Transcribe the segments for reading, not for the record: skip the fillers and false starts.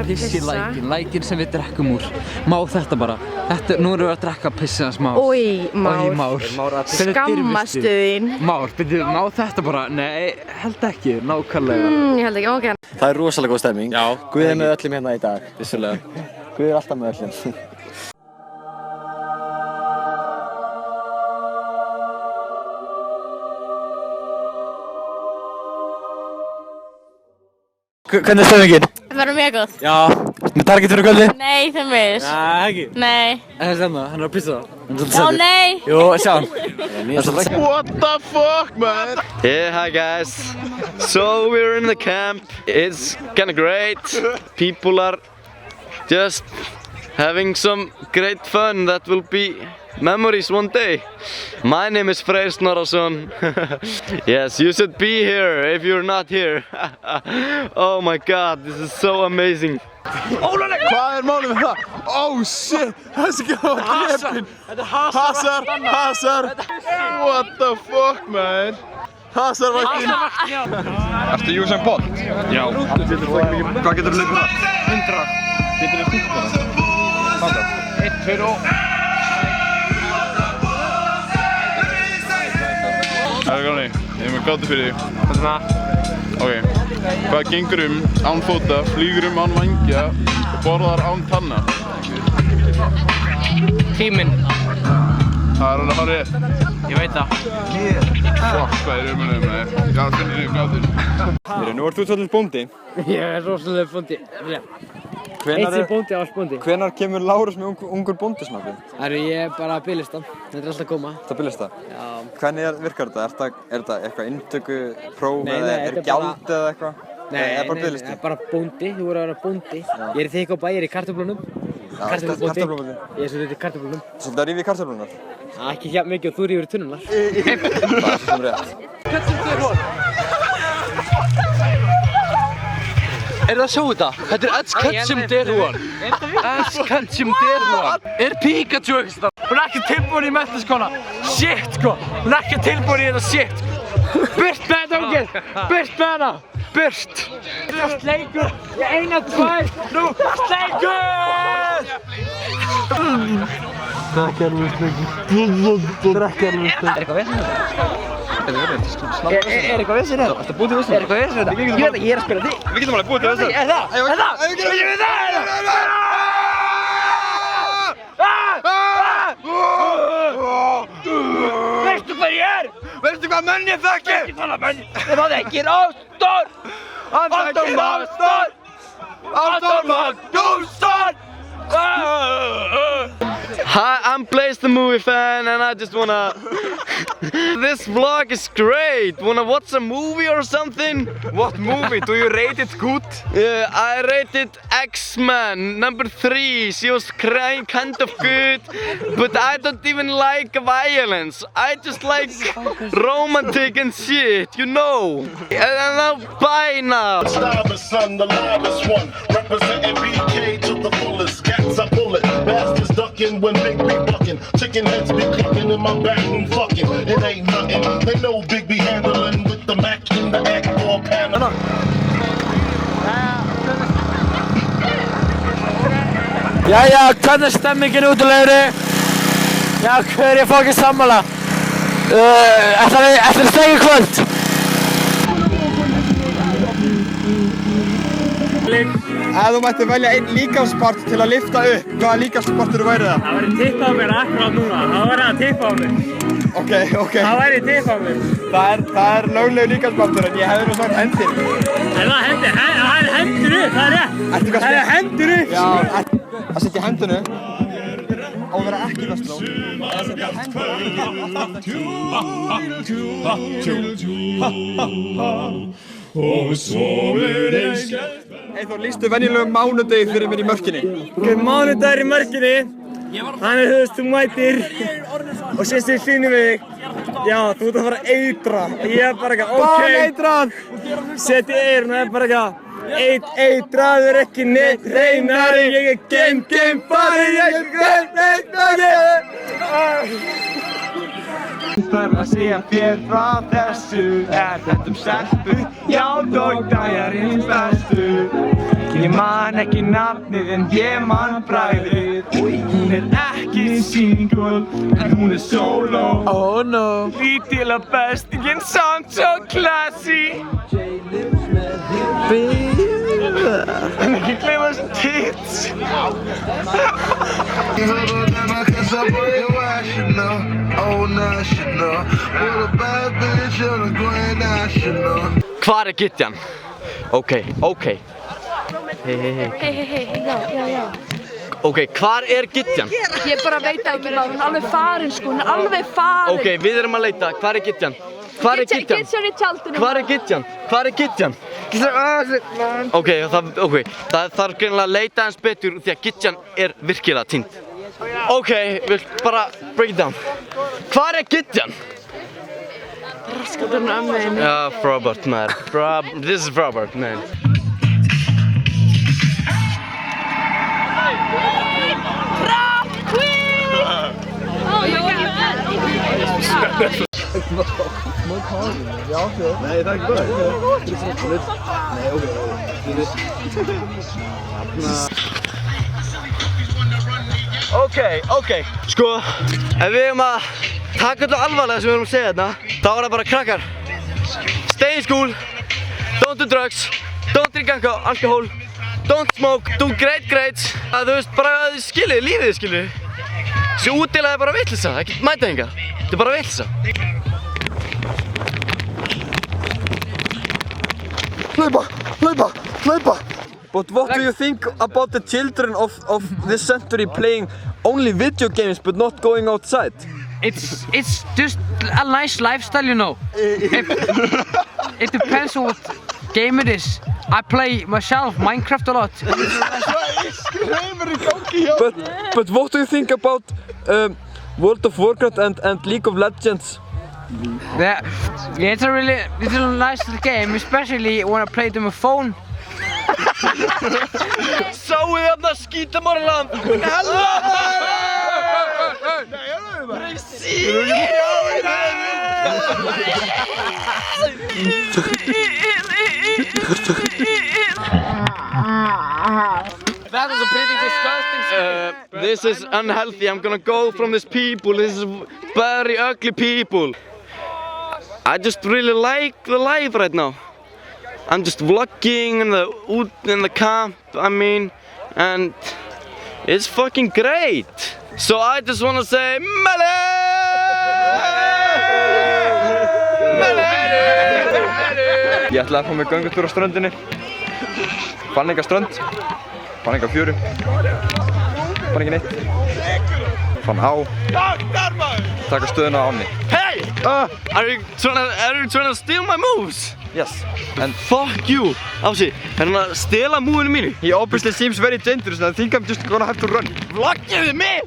Pissi lækinn sem við drekkum úr. Má þetta bara. Nú erum við að drekka pissið hans Már. Oj, Már. Skammastu þín. Már, byrju, má þetta bara? Nei, held ekki, nákvæmlega. Ég held ekki, ok. Það er rosalega góð stemming. Já. Guð er með öllum hérna í dag, vissulega. Guð er alltaf með öllum. Hvernig er stemmingin? Það verður mjög góð. Já. Með target fyrir kvöldi? Nei, þeim veist. Nei, ekki. Nei. Það er hann er að pissa. Já, nei. Jú, sjá hann. What the fuck, man? Yeah, hi guys. So we're in the camp. It's kinda great. People are just having some great fun that will be memories one day. My name is Freyr Snorrason. Yes, you should be here if you're not here. Oh my god, this is so amazing. Hvað málið með það? Oh shit, þessi gæði var drepinn. Hasar. What the fuck, man? Hasar var ekki. Ertu Usain Bolt? Já. Hvað getur þú hlaupið það? 100. Getur þú hlaupið það? 1, 2 og... Granni, ég er með gátu fyrir þig. Hvað er það? Ok. Hvað gengur án fóta, flýgur án vængja og borðar án tanna? Tíminn. Það er alveg hárið. Ég veit það. Fuck, hvað er umhverfið með þér? Já, finnir þig gátur. Nú ert þú svolítið bóndi. Ég er rosalega bóndi. Eitt sem bóndi, alls bóndi. Hvenær kemur Lárus með ungur bóndismappi? Ég er bara að biðlista. Þetta er alltaf að koma. Það byrjast það? Já. Hvernig virkar þetta? Er þetta eitthvað inntöku, próf eða er gjald eða eitthvað? Nei, það er bara bóndi. Þú voru að vera bóndi. Ég er í þykk á bæ, ég er í kartöflunum. Kartöflubóndi? Ég er svolítið í kartöflunum. Svolítið að rífa í kartöflunar? Ekki hjá mikið og þú rífur í tunnunar. Það er svo rétt. Er það að sjá þetta? Þetta er Ketchum Derhuan. Ketchum Derhuan. Er Pikachu eitthvað? Hún er ekki tilbúin í menntaskóla. Shit sko. Hún er ekki tilbúin í þetta shit. Burt með þetta ungir. Burt með hana. Burt. Sleikur. Ég eina, tvær. Nú. Sleikur. Drekkarlega sleikur. Drekkarlega sleikur. Er eitthvað vesen þetta? Er eitthvað vesen þetta? Ertu búið til vesen? Er eitthvað vesen þetta? Ég veit ekki, ég er að spila þig. Við getum alveg búið til vesen. Er það? Er það? Viljum við það? Veistu hvað ég er? Veistu hvað menn ég þekki? Ekki svona menn. Ég þekki Ástór. Ástór Magnússon. Ástór Magnússon. Hi, I'm Blaze the movie fan and I just wanna... This vlog is great! Wanna watch a movie or something? What movie? Do you rate it good? Yeah, I rated X-Men #3. She was kind of good, but I don't even like violence. I just like romantic and shit, you know. And now, bye now. Starving son, the livest one, representing BK to the fullest. Cats I pull it, bastards ducking when Big B bucking. Chicken heads be clucking in my back room fucking. It ain't nothing. They know Big B handling with the Mac in the act for panel. Jæja, hvernig er stemmingin út á leiðinni? Já, hver er ég fokkið sammála? Ætlarðu að steikja í kvöld? Ef þú mættir velja einn líkamspart til að lyfta upp, hvaða líkamspartur væri það? Það væri tippa á mér akkurát núna, það væri að tippa á mér. Ok. Það væri tippa á mér. Það er löglegur líkamspartur en ég hefði nú sagt hendir. En það hendur, það er hendur upp, það er rétt. Það er hendur upp. Já, að setja hendunu á að vera ekki vestló. Að setja hendunu og sofur einskjöld. Eyþór, lýstu venjulegum mánudegi fyrir mér í mörkinni. Mánudagur í mörkinni, þannig þú mætir og sést þig hlýnum við þig. Já, þú ert að fara að eitra. Ég er bara eitthvað, ok. Hvað eitrað? Sett í eyrun og er bara eitthvað, eitraður ekki neitt reynari. Ég er geimfari, ég er geimfari. Þarf að segja þér frá þessu. Er þetta stelpu? Já, dógdæjarinn bestu. Ég man ekki nafnið en ég man bragðið. Hún ekki single en hún solo. Oh no. Lítil og bestingin samt svo classy. En ekki gleyma tits. Hvar Gidjan? Ok. Já. Ok, hvar Gidjan? Ég bara veit ekki maður, hún er alveg farin sko, hún er alveg farin. Ok, við erum að leita, hvar Gidjan? Hvar Gidjan? Gidjan í tjaldinu. Hvar Gidjan? Ok, það þarf greinilega að leita eins betur því að Gidjan virkilega týnd. Ok, við bara break it down. Hvar Gidjan? Raskaturinn ömmu henni. Ja, Robert, man. This is Robert, man. Ok. Sko, ef við erum að taka þetta alvarlega sem við erum að segja þarna, þá er það bara krakkar. Stay in school, don't do drugs, don't drink alcohol, don't smoke, do great grades. Þú veist, bara skilið, lífið skilið. Þessi útdeila er bara vitleysa, ekki mæta hingað. Þetta er bara vitleysa. Hlaupa! But what do you think about the children of this century playing only video games but not going outside? It's just a nice lifestyle, you know. It depends on what game it is. I play myself Minecraft a lot. But what do you think about World of Warcraft and League of Legends? Yeah, it's a nice little game, especially when I play it on my phone. Sáu þið þarna skítamorðan? That was a pretty disgusting This is unhealthy. I'm gonna go from this people. This is very ugly people. I just really like the life right now. I'm just vlogging in the camp, I mean, and it's fucking great. So I just wanna say, Mele! Ég ætlaði að fá mig göngutúr á ströndinni. Fann enga strönd, fann enga fjöru, fann ekki neitt. Fann á, taka stöðuna á ánni. Hey! Are you trying to steal my moves? Yes. And fuck you! Ási, hann að stela múinu mínu. He obviously seems very dangerous and I think I'm just gonna have to run. Vloggiðu mig!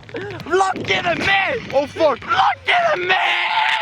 Oh fuck! Vloggiðu mig!